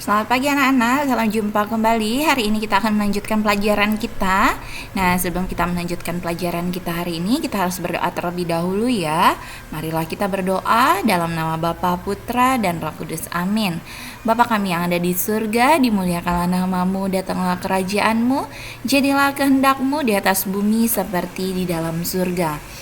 Selamat pagi anak-anak, salam jumpa kembali. Hari ini kita akan melanjutkan pelajaran kita. Nah, sebelum kita melanjutkan pelajaran kita hari ini, kita harus berdoa terlebih dahulu ya. Marilah kita berdoa dalam nama Bapa, Putra, dan Roh Kudus. Amin. Bapa kami yang ada di surga, dimuliakanlah namamu, datanglah kerajaanmu, jadilah kehendakmu di atas bumi seperti di dalam surga.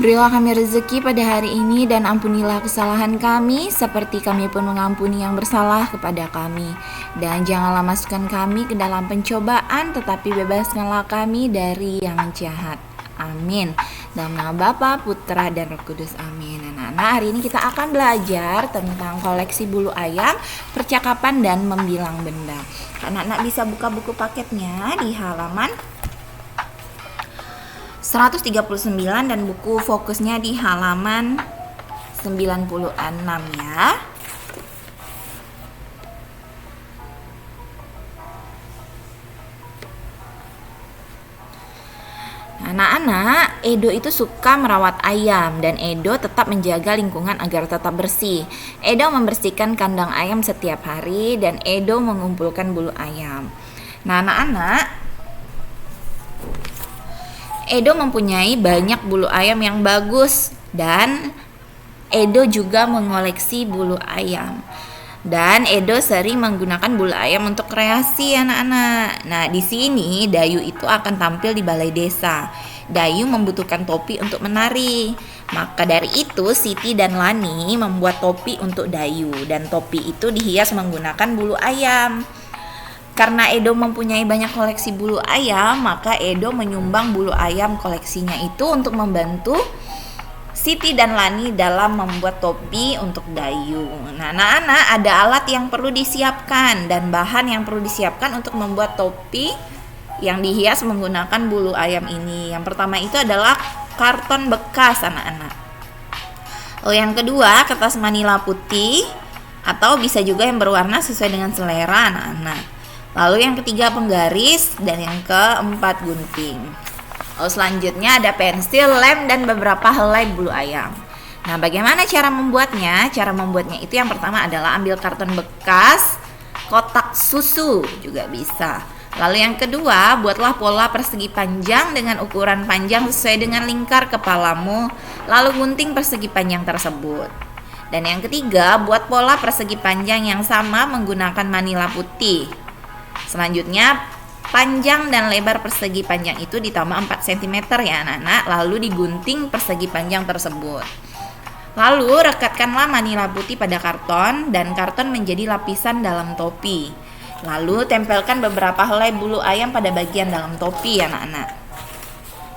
Berilah kami rezeki pada hari ini dan ampunilah kesalahan kami seperti kami pun mengampuni yang bersalah kepada kami. Dan janganlah masukkan kami ke dalam pencobaan, tetapi bebaskanlah kami dari yang jahat. Amin. Dalam nama Bapa, Putra, dan Roh Kudus. Amin. Anak-anak, hari ini kita akan belajar tentang koleksi bulu ayam, percakapan, dan membilang benda. Anak-anak bisa buka buku paketnya di halaman 139 dan buku fokusnya di halaman 96 ya. Anak-anak, Edo itu suka merawat ayam dan Edo tetap menjaga lingkungan agar tetap bersih. Edo membersihkan kandang ayam setiap hari dan Edo mengumpulkan bulu ayam. Nah, anak-anak, Edo mempunyai banyak bulu ayam yang bagus dan Edo juga mengoleksi bulu ayam. Dan Edo sering menggunakan bulu ayam untuk kreasi anak-anak. Nah, di sini Dayu itu akan tampil di balai desa. Dayu membutuhkan topi untuk menari. Maka dari itu Siti dan Lani membuat topi untuk Dayu dan topi itu dihias menggunakan bulu ayam. Karena Edo mempunyai banyak koleksi bulu ayam, maka Edo menyumbang bulu ayam koleksinya itu untuk membantu Siti dan Lani dalam membuat topi untuk Dayu. Nah, anak-anak, ada alat yang perlu disiapkan dan bahan yang perlu disiapkan untuk membuat topi yang dihias menggunakan bulu ayam ini. Yang pertama itu adalah karton bekas anak-anak. Yang kedua, kertas manila putih atau bisa juga yang berwarna sesuai dengan selera anak-anak. Lalu yang ketiga penggaris dan yang keempat gunting. Selanjutnya ada pensil, lem, dan beberapa helai bulu ayam. Nah, bagaimana cara membuatnya? Cara membuatnya itu yang pertama adalah ambil karton bekas, kotak susu juga bisa. Lalu yang kedua, buatlah pola persegi panjang dengan ukuran panjang sesuai dengan lingkar kepalamu, lalu gunting persegi panjang tersebut. Dan yang ketiga, buat pola persegi panjang yang sama menggunakan manila putih. Selanjutnya, panjang dan lebar persegi panjang itu ditambah 4 cm ya anak-anak, lalu digunting persegi panjang tersebut. Lalu rekatkanlah manila putih pada karton dan karton menjadi lapisan dalam topi. Lalu tempelkan beberapa helai bulu ayam pada bagian dalam topi ya anak-anak.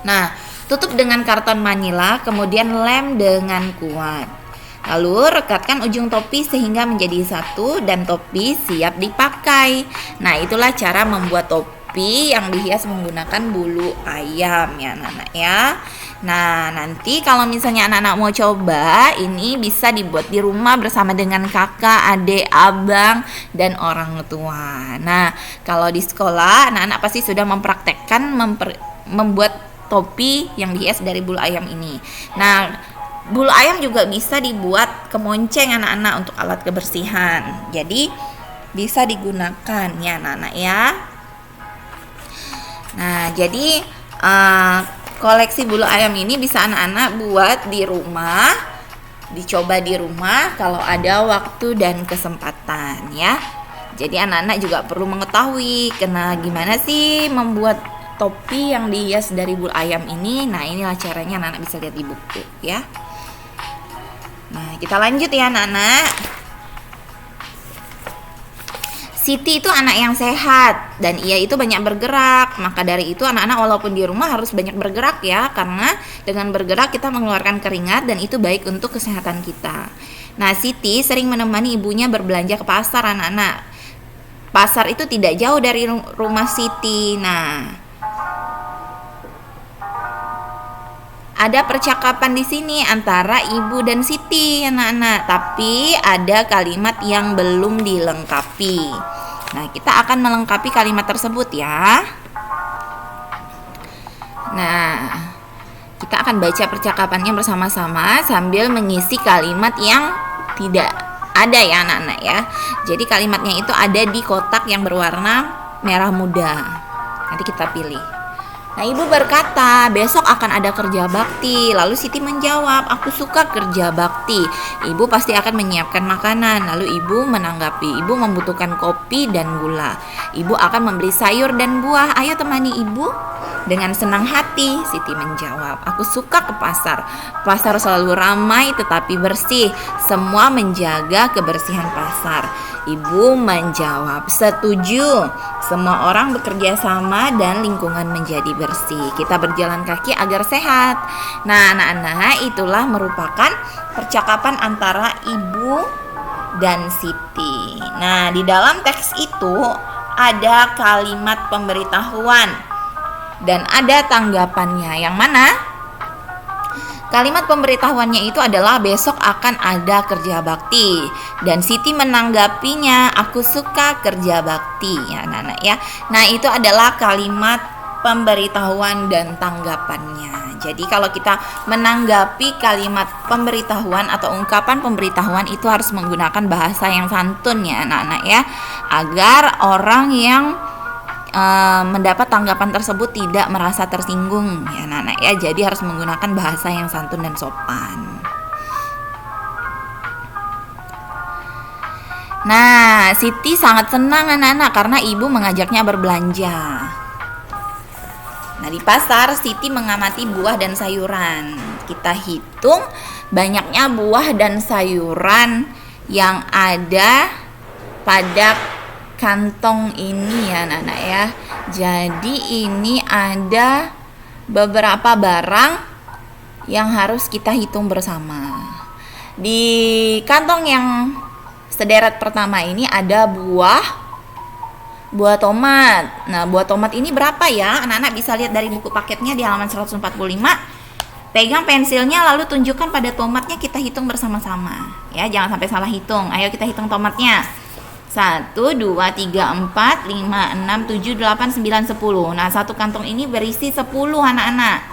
Nah, tutup dengan karton manila, kemudian lem dengan kuat. Lalu rekatkan ujung topi sehingga menjadi satu dan topi siap dipakai. Nah, itulah cara membuat topi yang dihias menggunakan bulu ayam ya anak-anak ya. Nah, nanti kalau misalnya anak-anak mau coba, ini bisa dibuat di rumah bersama dengan kakak, adik, abang, dan orang tua. Nah, kalau di sekolah anak-anak pasti sudah mempraktekkan membuat topi yang dihias dari bulu ayam ini. Nah, bulu ayam juga bisa dibuat kemonceng anak-anak untuk alat kebersihan. Jadi bisa digunakan ya anak-anak ya. Nah, jadi koleksi bulu ayam ini bisa anak-anak buat di rumah, dicoba di rumah kalau ada waktu dan kesempatan ya. Jadi anak-anak juga perlu mengetahui gimana sih membuat topi yang dihias dari bulu ayam ini. Nah, inilah caranya anak-anak bisa lihat di buku ya. Nah, kita lanjut ya anak-anak. Siti itu anak yang sehat dan ia itu banyak bergerak. Maka dari itu anak-anak walaupun di rumah harus banyak bergerak ya, karena dengan bergerak kita mengeluarkan keringat dan itu baik untuk kesehatan kita. Nah, Siti sering menemani ibunya berbelanja ke pasar anak-anak. Pasar itu tidak jauh dari rumah Siti. Nah, ada percakapan di sini antara ibu dan Siti anak-anak, tapi ada kalimat yang belum dilengkapi. Nah, kita akan melengkapi kalimat tersebut ya. Nah, kita akan baca percakapannya bersama-sama sambil mengisi kalimat yang tidak Ada ya anak-anak ya. Jadi kalimatnya itu ada di kotak yang berwarna merah muda. Nanti kita pilih. Nah, ibu berkata, besok akan ada kerja bakti. Lalu Siti menjawab, aku suka kerja bakti. Ibu pasti akan menyiapkan makanan. Lalu ibu menanggapi, ibu membutuhkan kopi dan gula. Ibu akan membeli sayur dan buah. Ayo temani ibu. Dengan senang hati, Siti menjawab, aku suka ke pasar. Pasar selalu ramai tetapi bersih. Semua menjaga kebersihan pasar. Ibu menjawab, setuju. Semua orang bekerja sama dan lingkungan menjadi bersih. Kita berjalan kaki agar sehat. Nah, anak-anak, itulah merupakan percakapan antara ibu dan Siti. Nah, di dalam teks itu ada kalimat pemberitahuan dan ada tanggapannya. Yang mana? Kalimat pemberitahuannya itu adalah besok akan ada kerja bakti. Dan Siti menanggapinya, aku suka kerja bakti. Ya anak-anak ya. Nah, itu adalah kalimat pemberitahuan dan tanggapannya. Jadi kalau kita menanggapi kalimat pemberitahuan atau ungkapan pemberitahuan itu harus menggunakan bahasa yang santun ya anak-anak ya. Agar orang yang mendapat tanggapan tersebut tidak merasa tersinggung ya anak-anak ya. Jadi harus menggunakan bahasa yang santun dan sopan. Nah, Siti sangat senang anak-anak karena ibu mengajaknya berbelanja. Nah, di pasar Siti mengamati buah dan sayuran. Kita hitung banyaknya buah dan sayuran yang ada pada kantong ini ya anak-anak ya. Jadi ini ada beberapa barang yang harus kita hitung bersama. Di kantong yang sederet pertama ini ada buah tomat. Nah, buah tomat ini berapa ya? Anak-anak bisa lihat dari buku paketnya di halaman 145. Pegang pensilnya lalu tunjukkan pada tomatnya, kita hitung bersama-sama. Ya, jangan sampai salah hitung. Ayo kita hitung tomatnya. 1, 2, 3, 4, 5, 6, 7, 8, 9, 10. Nah, satu kantong ini berisi 10 anak-anak.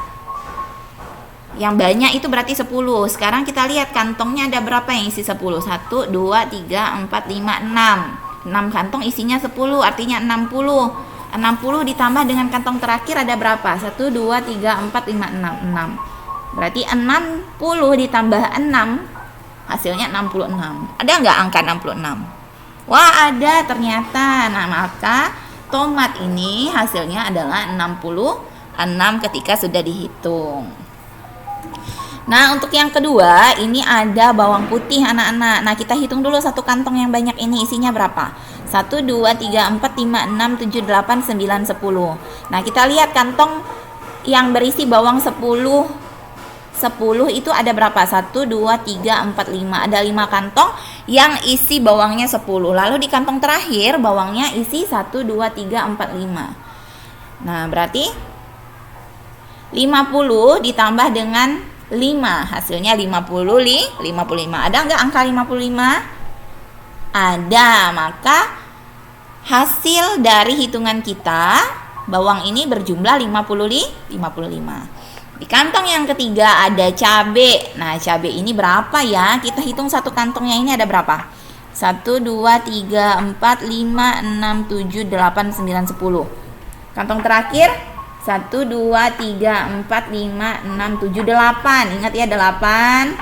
Yang banyak itu berarti 10. Sekarang kita lihat kantongnya ada berapa yang isi 10. 1, 2, 3, 4, 5, 6. 6 kantong isinya 10, artinya 60. 60 ditambah dengan kantong terakhir ada berapa? 1, 2, 3, 4, 5, 6. 6. Berarti 60 ditambah 6 hasilnya 66. Ada nggak angka 66? Wah, ada ternyata. Nah, maka tomat ini hasilnya adalah 66 ketika sudah dihitung. Nah, untuk yang kedua, ini ada bawang putih anak-anak. Nah, kita hitung dulu satu kantong yang banyak ini isinya berapa? 1, 2, 3, 4, 5, 6, 7, 8, 9, 10. Nah, kita lihat kantong yang berisi bawang 10 itu ada berapa? 1, 2, 3, 4, 5. Ada 5 kantong yang isi bawangnya 10. Lalu di kantong terakhir bawangnya isi 1, 2, 3, 4, 5. Nah, berarti 50 ditambah dengan 5. Hasilnya 55. Ada nggak angka 55? Ada. Maka hasil dari hitungan kita, bawang ini berjumlah 55. Di kantong yang ketiga ada cabai. Nah, cabai ini berapa ya? Kita hitung satu kantongnya ini ada berapa? 1, 2, 3, 4, 5, 6, 7, 8, 9, 10. Kantong terakhir 1, 2, 3, 4, 5, 6, 7, 8. Ingat ya 8.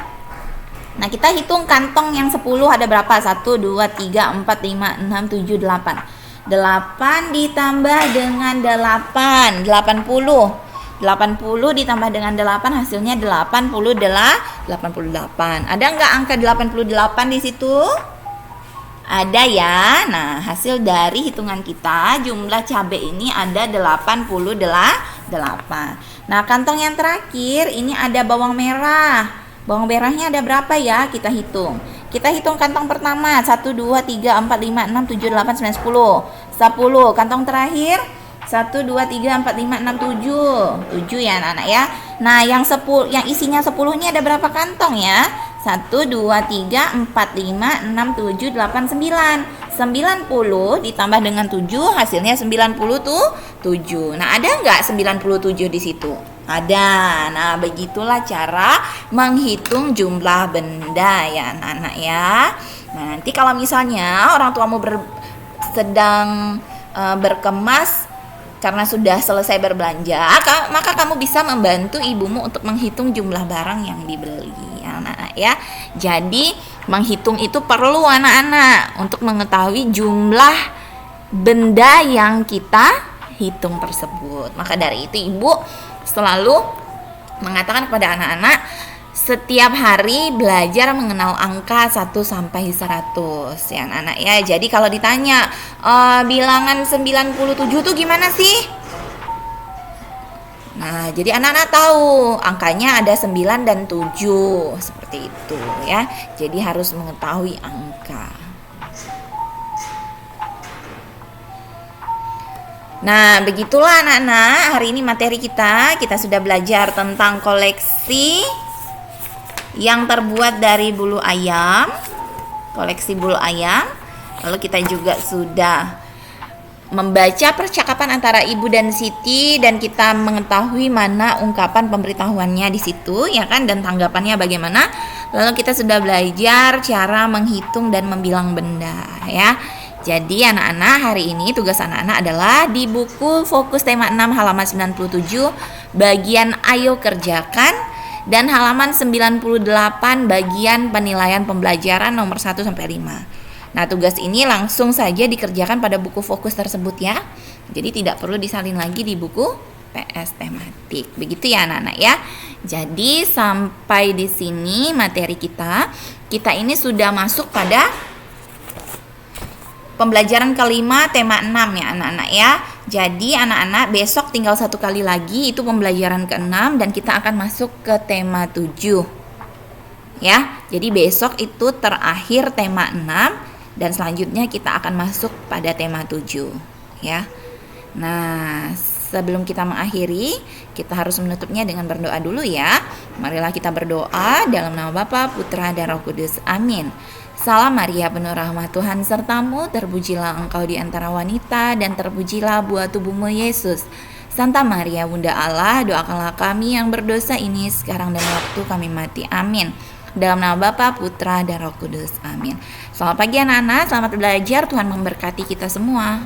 Nah, kita hitung kantong yang 10 ada berapa? 1, 2, 3, 4, 5, 6, 7, 8. 8 ditambah dengan 8, 80. 80 ditambah dengan 8 hasilnya 88. Ada nggak angka 88 di situ? Ada ya. Nah, hasil dari hitungan kita jumlah cabai ini ada 88. Nah, kantong yang terakhir ini ada bawang merah. Bawang merahnya ada berapa ya? Kita hitung. Kita hitung kantong pertama 1, 2, 3, 4, 5, 6, 7, 8, 9, 10. 10. Kantong terakhir 1, 2, 3, 4, 5, 6, 7 ya anak-anak ya. Nah, yang isinya 10 ini ada berapa kantong ya? 1, 2, 3, 4, 5, 6, 7, 8, 9. 90 ditambah dengan 7 hasilnya 97. Nah, ada nggak 97 di situ? Ada. Nah, begitulah cara menghitung jumlah benda ya anak-anak ya. Nah, nanti kalau misalnya orang tuamu sedang berkemas karena sudah selesai berbelanja, maka kamu bisa membantu ibumu untuk menghitung jumlah barang yang dibeli, anak-anak ya. Jadi menghitung itu perlu anak-anak untuk mengetahui jumlah benda yang kita hitung tersebut. Maka dari itu ibu selalu mengatakan kepada anak-anak setiap hari belajar mengenal angka 1 sampai 100 ya anak-anak ya. Jadi kalau ditanya bilangan 97 tuh gimana sih? Nah, jadi anak-anak tahu angkanya ada 9 dan 7 seperti itu ya. Jadi harus mengetahui angka. Nah, begitulah anak-anak, hari ini materi kita sudah belajar tentang koleksi yang terbuat dari bulu ayam, koleksi bulu ayam. Lalu kita juga sudah membaca percakapan antara Ibu dan Siti dan kita mengetahui mana ungkapan pemberitahuannya di situ ya kan, dan tanggapannya bagaimana. Lalu kita sudah belajar cara menghitung dan membilang benda ya. Jadi anak-anak, hari ini tugas anak-anak adalah di buku Fokus Tema 6 halaman 97 bagian Ayo Kerjakan dan halaman 98 bagian penilaian pembelajaran nomor 1 sampai 5. Nah, tugas ini langsung saja dikerjakan pada buku fokus tersebut ya. Jadi tidak perlu disalin lagi di buku PS tematik. Begitu ya anak-anak ya. Jadi sampai di sini materi kita ini sudah masuk pada pembelajaran kelima tema 6 ya anak-anak ya. Jadi anak-anak besok tinggal satu kali lagi itu pembelajaran ke-6 dan kita akan masuk ke tema 7 ya. Jadi besok itu terakhir tema 6 dan selanjutnya kita akan masuk pada tema 7 ya. Nah, sebelum kita mengakhiri, kita harus menutupnya dengan berdoa dulu ya. Marilah kita berdoa dalam nama Bapa, Putra, dan Roh Kudus. Amin. Salam Maria, penuh rahmat Tuhan sertamu, terpujilah engkau di antara wanita dan terpujilah buah tubuhmu Yesus. Santa Maria Bunda Allah, doakanlah kami yang berdosa ini sekarang dan waktu kami mati. Amin. Dalam nama Bapa, Putra, dan Roh Kudus. Amin. Selamat pagi anak-anak, selamat belajar. Tuhan memberkati kita semua.